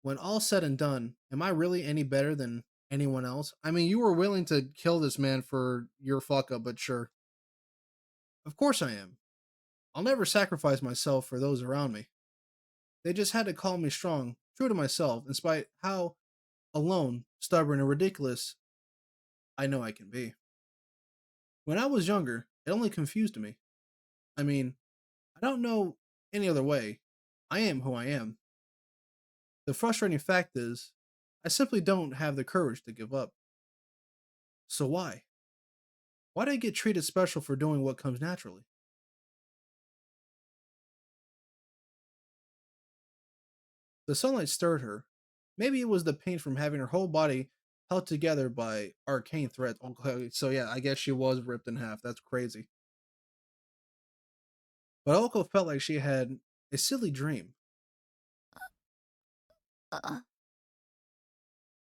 When all's said and done, am I really any better than anyone else? I mean, you were willing to kill this man for your fuck up, but sure. Of course I am. I'll never sacrifice myself for those around me. They just had to call me strong, true to myself, in spite how alone, stubborn, and ridiculous I know I can be. When I was younger, it only confused me. I mean, I don't know any other way. I am who I am. The frustrating fact is, I simply don't have the courage to give up. So why? Why do I get treated special for doing what comes naturally? The sunlight stirred her. Maybe it was the pain from having her whole body held together by arcane threads. Okay, so yeah, I guess she was ripped in half. That's crazy. But Oko felt like she had a silly dream.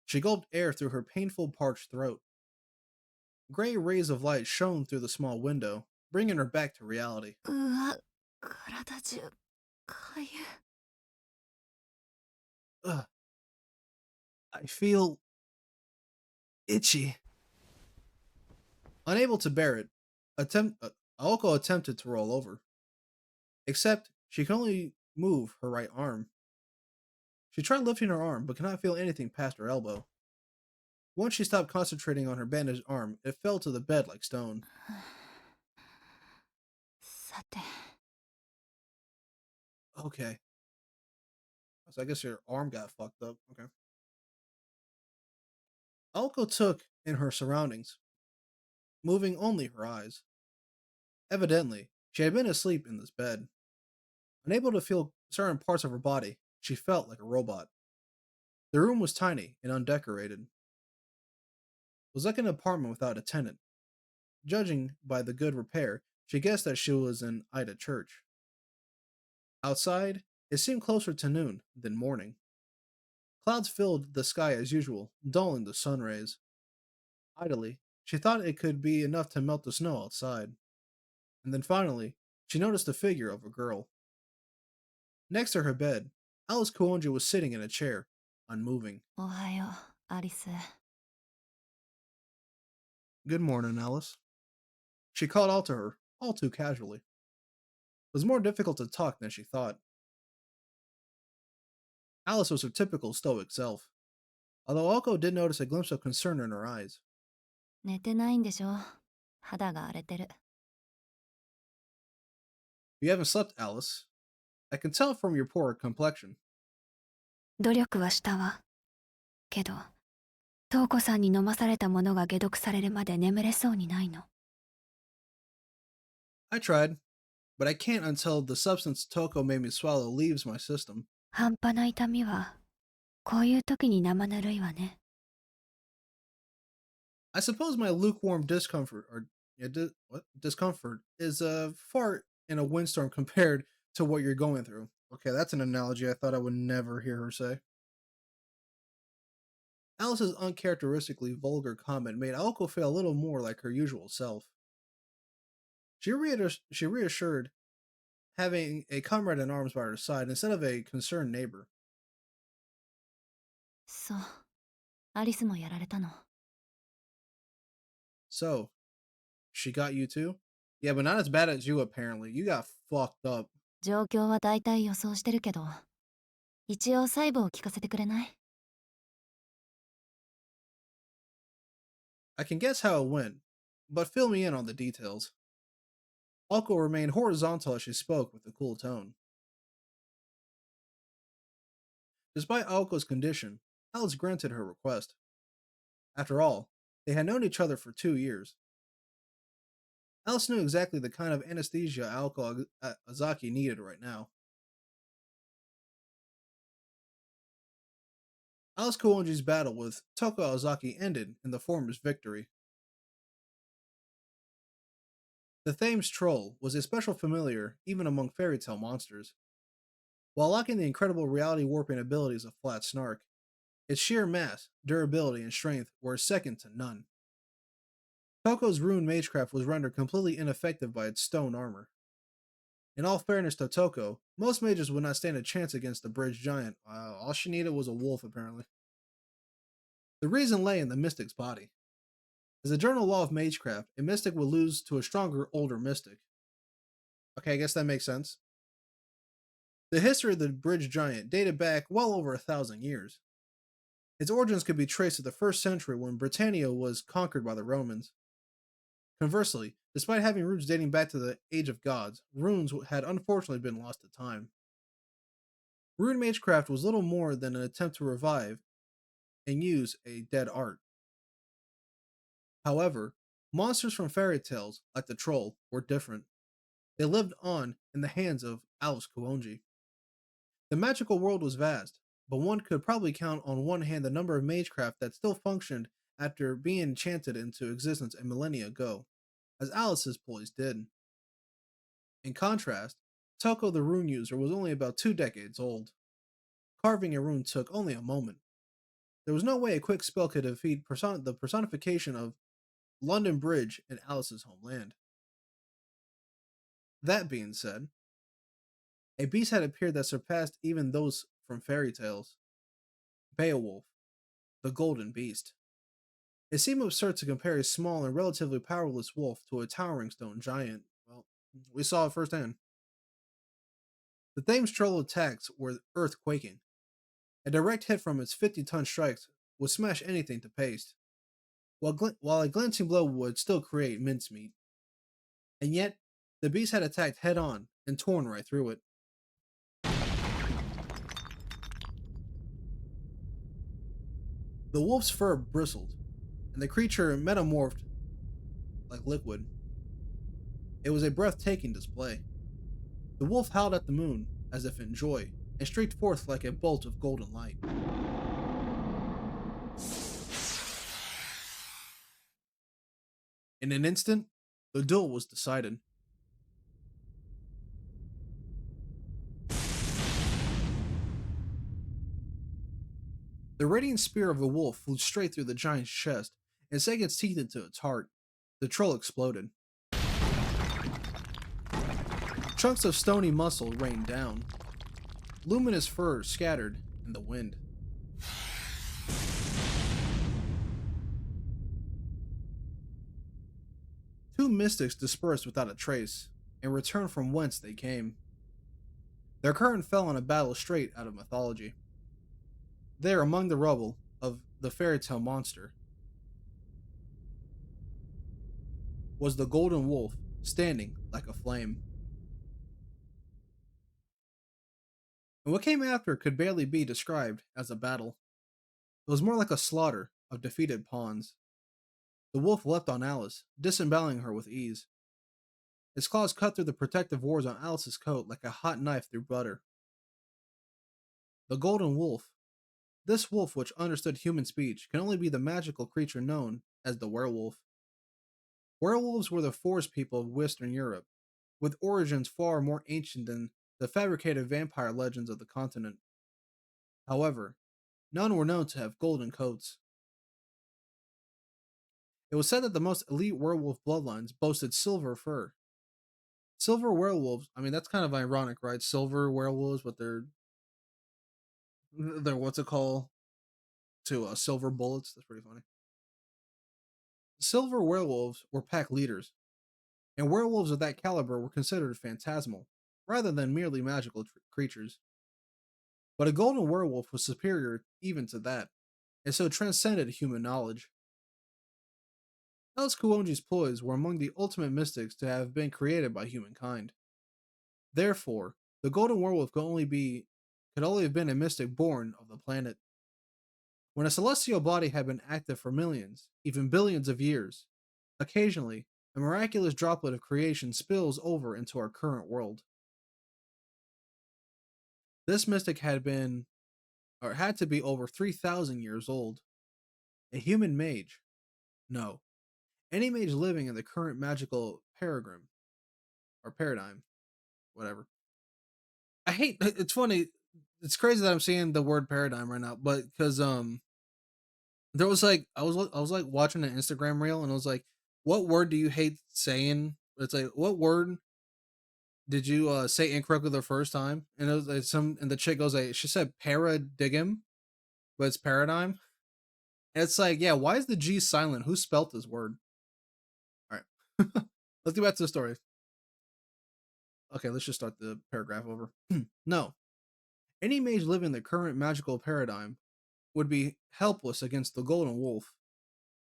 She gulped air through her painful, parched throat. Gray rays of light shone through the small window, bringing her back to reality. うわ、体中かゆい。 Ugh. I feel itchy. Unable to bear it, Aoko attempted to roll over. Except she could only move her right arm. She tried lifting her arm, but could not feel anything past her elbow. Once she stopped concentrating on her bandaged arm, it fell to the bed like stone. さて、 Okay. So I guess your arm got fucked up. Okay. Aoko took in her surroundings, moving only her eyes. Evidently, she had been asleep in this bed. Unable to feel certain parts of her body, she felt like a robot. The room was tiny and undecorated. It was like an apartment without a tenant. Judging by the good repair, she guessed that she was in Ida Church. Outside, it seemed closer to noon than morning. Clouds filled the sky as usual, dulling the sun rays. Idly, she thought it could be enough to melt the snow outside. And then finally, she noticed the figure of a girl. Next to her bed, Alice Kuonji was sitting in a chair, unmoving. おはよう、アリス。 Good morning, Alice. She called out to her, all too casually. It was more difficult to talk than she thought. Alice was her typical stoic self, although Oko did notice a glimpse of concern in her eyes. 寝てないんでしょ。肌が荒れてる。 You haven't slept, Alice. I can tell from your poor complexion. 努力はしたわ。けど、瞳子さんに飲まされたものが解毒されるまで眠れそうにないの。I tried, but I can't until the substance Toko made me swallow leaves my system. 半端な痛みはこういう時に生ぬるいわね。 I suppose my lukewarm discomfort, or yeah, discomfort, is a fart in a windstorm compared to what you're going through. Okay, that's an analogy I thought I would never hear her say. Alice's uncharacteristically vulgar comment made Aoko feel a little more like her usual self. She reassured, having a comrade in arms by her side instead of a concerned neighbor. そう、アリスもやられたの。 So, she got you too? Yeah, but not as bad as you apparently. You got fucked up. 状況は大体予想してるけど、一応細部を聞かせてくれない？ I can guess how it went, but fill me in on the details. Aoko remained horizontal as she spoke with a cool tone. Despite Aoko's condition, Alice granted her request. After all, they had known each other for 2 years. Alice knew exactly the kind of anesthesia Aoko Azaki needed right now. Alice Kuonji's battle with Toko Ozaki ended in the former's victory. The Thames Troll was a special familiar even among fairy tale monsters. While lacking the incredible reality warping abilities of Flat Snark, its sheer mass, durability, and strength were second to none. Toko's ruined magecraft was rendered completely ineffective by its stone armor. In all fairness to Toko, most mages would not stand a chance against the bridge giant. All she needed was a wolf, apparently. The reason lay in the mystic's body. As a general law of magecraft, a mystic would lose to a stronger, older mystic. Okay, I guess that makes sense. The history of the bridge giant dated back well over 1,000 years. Its origins could be traced to the 1st century when Britannia was conquered by the Romans. Conversely, despite having roots dating back to the Age of Gods, runes had unfortunately been lost to time. Rune magecraft was little more than an attempt to revive and use a dead art. However, monsters from fairy tales, like the troll, were different. They lived on in the hands of Alice Kuonji. The magical world was vast, but one could probably count on one hand the number of magecraft that still functioned after being enchanted into existence a millennia ago, as Alice's ploys did. In contrast, Toko the rune user was only about 2 decades old. Carving a rune took only a moment. There was no way a quick spell could defeat the personification of London Bridge in Alice's homeland. That being said, a beast had appeared that surpassed even those from fairy tales. Beowulf, the Golden Beast. It seemed absurd to compare a small and relatively powerless wolf to a towering stone giant. Well, we saw it firsthand. The Thames Troll attacks were earth-quaking. A direct hit from its 50-ton strikes would smash anything to paste, while a glancing blow would still create mincemeat. And yet, the beast had attacked head-on and torn right through it. The wolf's fur bristled, and the creature metamorphed like liquid. It was a breathtaking display. The wolf howled at the moon as if in joy, and streaked forth like a bolt of golden light. In an instant, the duel was decided. The radiant spear of the wolf flew straight through the giant's chest and sank its teeth into its heart. The troll exploded. Chunks of stony muscle rained down. Luminous fur scattered in the wind. Two mystics dispersed without a trace and returned from whence they came. Their curtain fell on a battle straight out of mythology. There, among the rubble of the fairy tale monster, was the golden wolf standing like a flame. And what came after could barely be described as a battle. It was more like a slaughter of defeated pawns. The wolf leapt on Alice, disemboweling her with ease. Its claws cut through the protective wars on Alice's coat like a hot knife through butter. The Golden Wolf. This wolf, which understood human speech, can only be the magical creature known as the werewolf. Werewolves were the forest people of Western Europe, with origins far more ancient than the fabricated vampire legends of the continent. However, none were known to have golden coats. It was said that the most elite werewolf bloodlines boasted silver fur. Silver werewolves, I mean, that's kind of ironic, right? Silver werewolves, but they're what's it called? To silver bullets. That's pretty funny. Silver werewolves were pack leaders, and werewolves of that caliber were considered phantasmal, rather than merely magical creatures. But a golden werewolf was superior even to that, and so transcended human knowledge. Alice Kuonji's ploys were among the ultimate mystics to have been created by humankind. Therefore, the golden werewolf could only have been a mystic born of the planet. When a celestial body had been active for millions, even billions of years, occasionally a miraculous droplet of creation spills over into our current world. This mystic had to be over 3,000 years old. A human mage? No. Any mage living in the current magical paradigm, whatever. It's funny, it's crazy that I'm saying the word paradigm right now, but because there was like I was like watching an Instagram reel and I was like, what word do you hate saying? It's like, what word did you say incorrectly the first time? And it was like and the chick goes like, she said paradigm, but it's paradigm. And it's like, yeah, why is the G silent? Who spelt this word? All right. Let's get back to the story. Okay, let's just start the paragraph over. No. Any mage living in the current magical paradigm would be helpless against the Golden Wolf.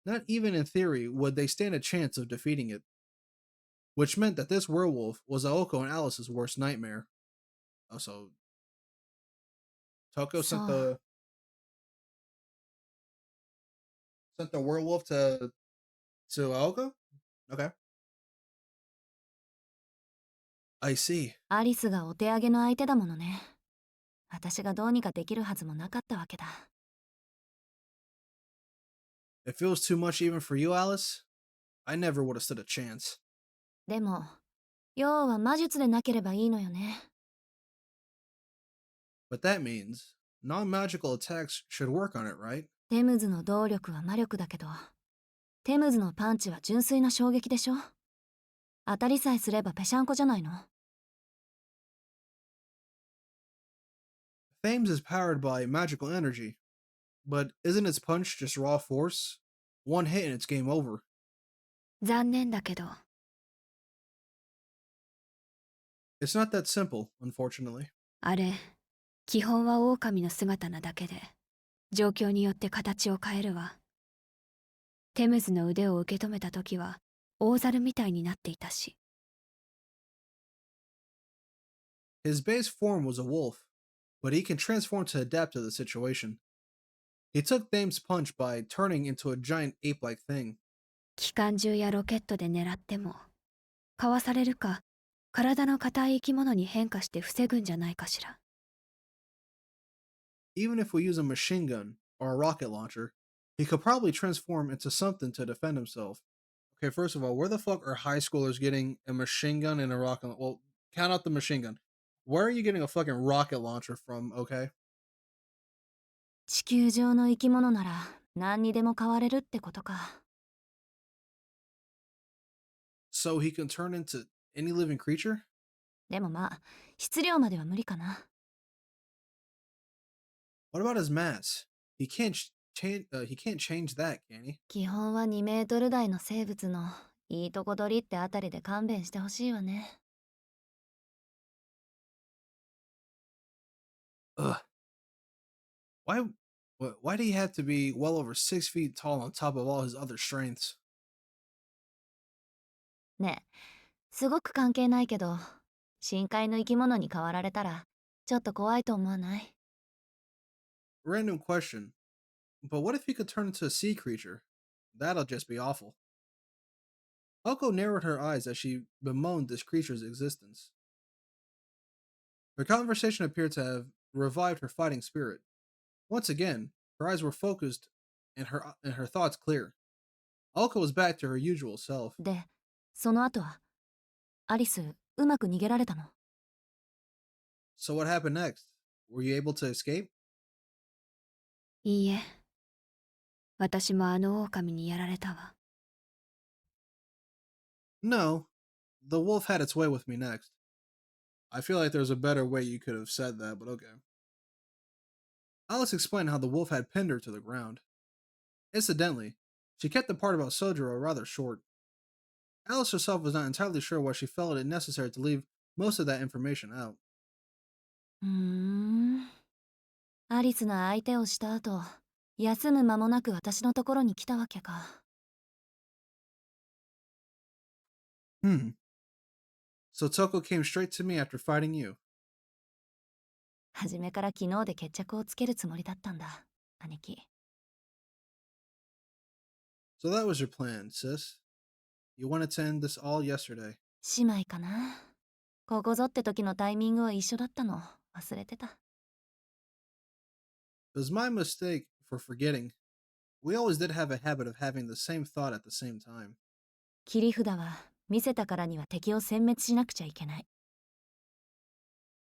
Not even in theory would they stand a chance of defeating it. Which meant that this werewolf was Aoko and Alice's worst nightmare. Oh, so Toko sentそう。the werewolf to Aoko? Okay. I see. アリスがお手上げの相手だものね。私がどうにかできるはずもなかったわけだ。It feels too much even for you, Alice? I never would have stood a chance. でも、要は魔術でなければいいのよね。But that means non-magical attacks should work on it, right? テムズの動力は魔力だけど、テムズのパンチは純粋な衝撃でしょ。当たりさえすればぺしゃんこじゃないの。Thames is powered by magical energy, but isn't its punch just raw force? One hit and it's game over. 残念だけど。It's not that simple, unfortunately. あれ、基本は狼の姿なだけで、状況によって形を変えるわ。テムズの腕を受け止めた時は、大猿みたいになっていたし。His base form was a wolf, but he can transform to adapt to the situation. He took Thames' punch by turning into a giant ape-like thing. 機関銃やロケットで狙っても、かわされるか、体の硬い生き物に変化して防ぐんじゃないかしら。Even if we use a machine gun or a rocket launcher, he could probably transform into something to defend himself. Okay, first of all, where the fuck are high schoolers getting a machine gun and a rocket? Well, count out the machine gun. Where are you getting a fucking rocket launcher from, okay? 地球上の生き物なら何にでも変われるってことか。So he can turn into any living creature? でもまあ、質量までは無理かな。What about his mass? He can't change that, can he? 基本は2メートル台の生物のいいとこ取りってあたりで勘弁してほしいわね。Ugh. Why do he have to be well over 6 feet tall on top of all his other strengths? ねえ、すごく関係ないけど、深海の生き物に変わられたら、ちょっと怖いと思わない？ Random question. But what if he could turn into a sea creature? That'll just be awful. Oko narrowed her eyes as she bemoaned this creature's existence. Her conversation appeared to have revived her fighting spirit. Once again, her eyes were focused and her thoughts clear. Oko was back to her usual self. で、その後はアリス、うまく逃げられたの？ So what happened next? Were you able to escape? いいえ、私もあの狼にやられたわ。No. The wolf had its way with me next. I feel like there's a better way you could have said that, but okay. Alice explained how the wolf had pinned her to the ground. Incidentally, she kept the part about Sojiro rather short. Alice herself was not entirely sure why she felt it necessary to leave most of that information out. アリスが相手をした後、休む間もなく私のところに来たわけか。So Toko came straight to me after fighting you. 初めから昨日で決着をつけるつもりだったんだ、兄貴。So that was your plan, sis. You wanted to end this all yesterday. 姉妹かな。ここぞって時のタイミングは一緒だったの、忘れてた。It was my mistake for forgetting. We always did have a habit of having the same thought at the same time. 切り札は見せたからには敵を殲滅しなくちゃいけない。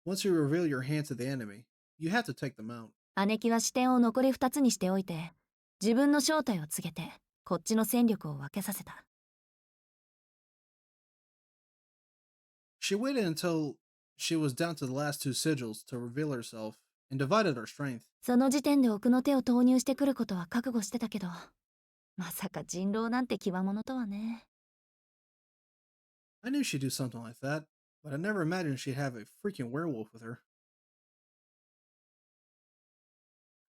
Once you reveal your hand to the enemy, you have to take them out. 姉貴は視点を残り2つにしておいて、自分の正体を告げて、こっちの戦力を分けさせた。She waited until she was down to the last two sigils to reveal herself and divided our strength. その時点で奥の手を投入してくることは覚悟してたけど、まさか人狼なんて極物とはね。I knew she'd do something like that, but I never imagined she'd have a freaking werewolf with her.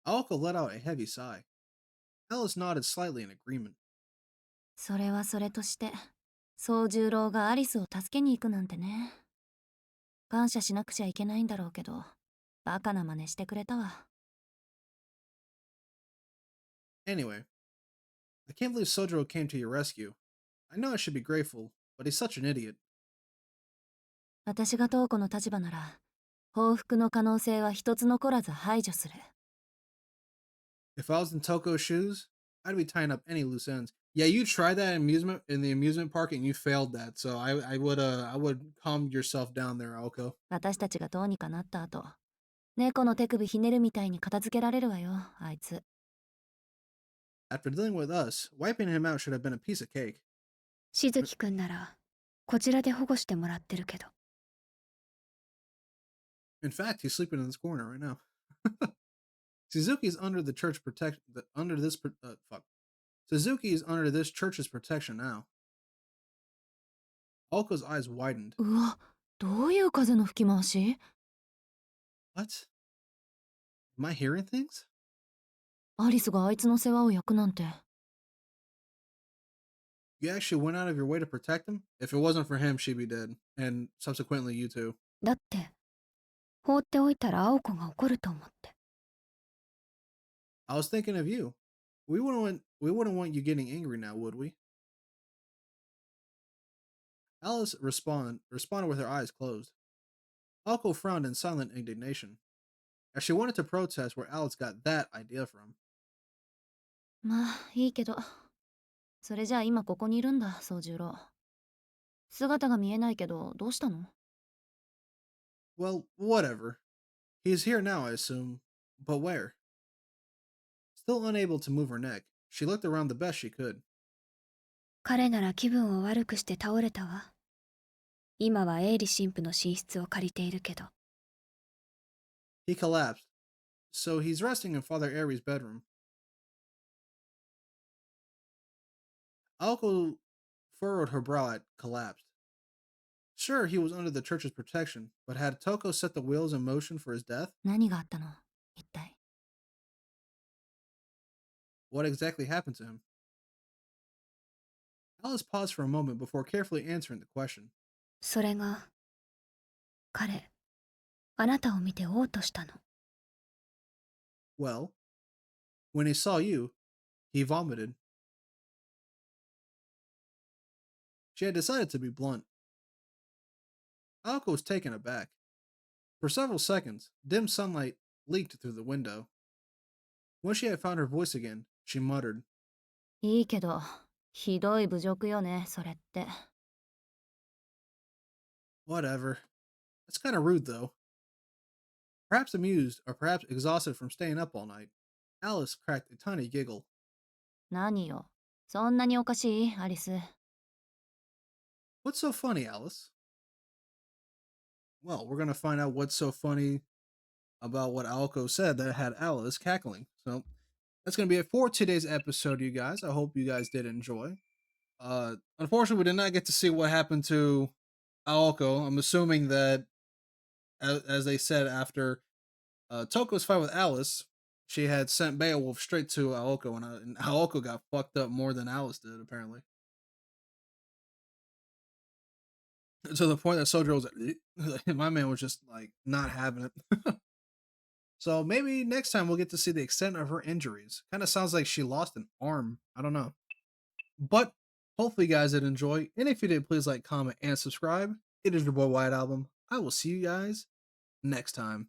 Aoko let out a heavy sigh. Alice nodded slightly in agreement. それはそれとして、宗十郎がアリスを助けに行くなんてね。感謝しなくちゃいけないんだろうけど、バカな真似してくれたわ。Anyway, I can't believe Sojiro came to your rescue. I know I should be grateful, but he's such an idiot. 私が東子の立場なら、報復の可能性は一つ残らず排除する。If I was in Toko's shoes, I'd be tying up any loose ends. Yeah, you tried that in the amusement park and you failed that. So I would calm yourself down there, Aoko. 私たちがどうにかなった後、猫の手首ひねるみたいに片付けられるわよ、あいつ。After dealing with us, wiping him out should have been a piece of cake. しずきくんならこちらで保護してもらってるけど。In fact, he's sleeping in this corner right now. Suzuki's under the church protect under this fuck. Suzuki is under this church's protection now. Aoko's eyes widened. うわ、どういう風の吹き回し？ What? Am I hearing things? アリスがあいつの世話を焼くなんて。You actually went out of your way to protect him? If it wasn't for him, she'd be dead. And subsequently, you too. だって放っておいたら青子が怒ると思って。I was thinking of you. We wouldn't want you getting angry now, would we? Alice responded with her eyes closed. Aoko frowned in silent indignation, as she wanted to protest where Alice got that idea from. まあ、いいけど。それじゃあ今ここにいるんだ、宗十郎。姿が見えないけど、どうしたの？ Well, whatever. He's here now, I assume. But where? Still unable to move her neck, she looked around the best she could. 彼なら気分を悪くして倒れたわ。今はエイリ神父の寝室を借りているけど。He collapsed, so he's resting in Father Aries' bedroom. Aoko furrowed her brow at collapsed. Sure, he was under the church's protection, but had Toko set the wheels in motion for his death? 何があったの？一体。What exactly happened to him? Alice paused for a moment before carefully answering the question. それが彼、あなたを見て嘔吐したの。Well, when he saw you, he vomited. She had decided to be blunt. Aoko was taken aback. For several seconds, dim sunlight leaked through the window. When she had found her voice again, she muttered, いいけど、ひどい侮辱よね、それって。Whatever. That's kind of rude, though. Perhaps amused, or perhaps exhausted from staying up all night, Alice cracked a tiny giggle. 何よ。そんなにおかしい、アリス。What's so funny, Alice? Well, we're going to find out what's so funny about what Aoko said that had Alice cackling. So that's going to be it for today's episode, you guys. I hope you guys did enjoy. Unfortunately, we did not get to see what happened to Aoko. I'm assuming that, as they said after Toko's fight with Alice, she had sent Beowulf straight to Aoko, and Aoko got fucked up more than Alice did, apparently. To the point that Sojiro was like, my man was just like not having it. So maybe next time we'll get to see the extent of her injuries. Kind of sounds like she lost an arm. I don't know. But hopefully you guys did enjoy. And if you did, please like, comment, and subscribe. It is your boy White Album. I will see you guys next time.